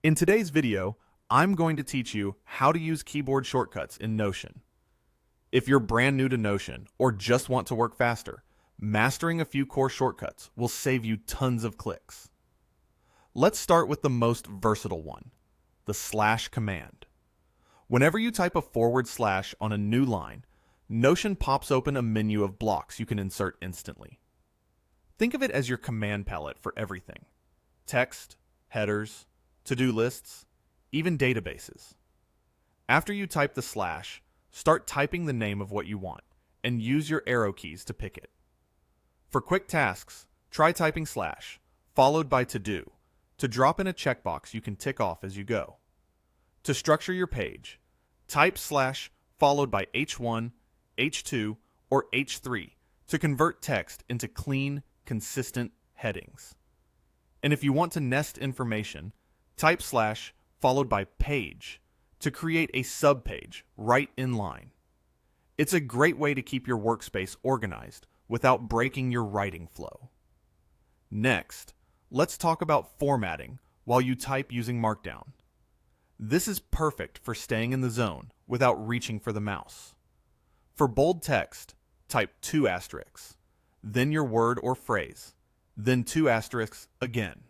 In today's video, I'm going to teach you how to use keyboard shortcuts in Notion. If you're brand new to Notion or just want to work faster, mastering a few core shortcuts will save you tons of clicks. Let's start with the most versatile one, the slash command. Whenever you type a forward slash on a new line, Notion pops open a menu of blocks you can insert instantly. Think of it as your command palette for everything: text, headers, to-do lists, even databases. After you type the slash, start typing the name of what you want and use your arrow keys to pick it. For quick tasks, try typing slash, followed by to-do, to drop in a checkbox you can tick off as you go. To structure your page, type slash followed by H1, H2, or H3 to convert text into clean, consistent headings. And if you want to nest information, type slash followed by page to create a subpage right in line. It's a great way to keep your workspace organized without breaking your writing flow. Next, let's talk about formatting while you type using Markdown. This is perfect for staying in the zone without reaching for the mouse. For bold text, type 2 asterisks, then your word or phrase, then 2 asterisks again.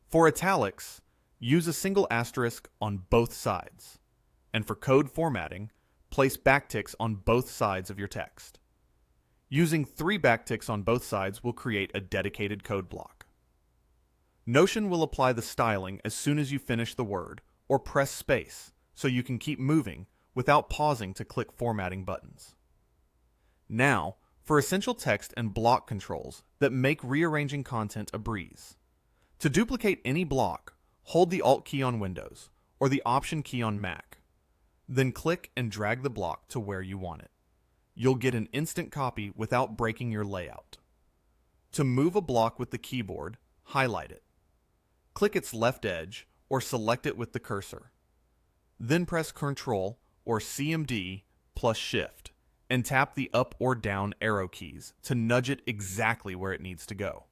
For italics, use a single asterisk on both sides. And for code formatting, place backticks on both sides of your text. Using 3 backticks on both sides will create a dedicated code block. Notion will apply the styling as soon as you finish the word or press space so you can keep moving without pausing to click formatting buttons. Now, for essential text and block controls that make rearranging content a breeze. To duplicate any block, hold the Alt key on Windows or the Option key on Mac. Then click and drag the block to where you want it. You'll get an instant copy without breaking your layout. To move a block with the keyboard, highlight it. Click its left edge or select it with the cursor. Then press Ctrl or CMD plus Shift and tap the up or down arrow keys to nudge it exactly where it needs to go.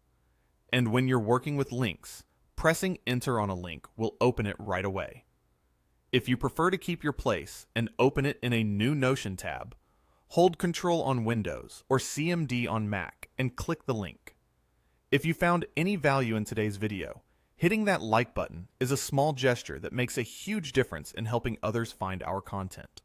And when you're working with links, pressing Enter on a link will open it right away. If you prefer to keep your place and open it in a new Notion tab, hold Ctrl on Windows or CMD on Mac and click the link. If you found any value in today's video, hitting that like button is a small gesture that makes a huge difference in helping others find our content.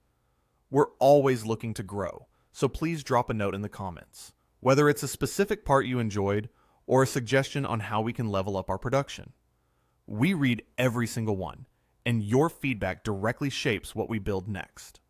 We're always looking to grow, so please drop a note in the comments, whether it's a specific part you enjoyed or a suggestion on how we can level up our production. We read every single one, and your feedback directly shapes what we build next.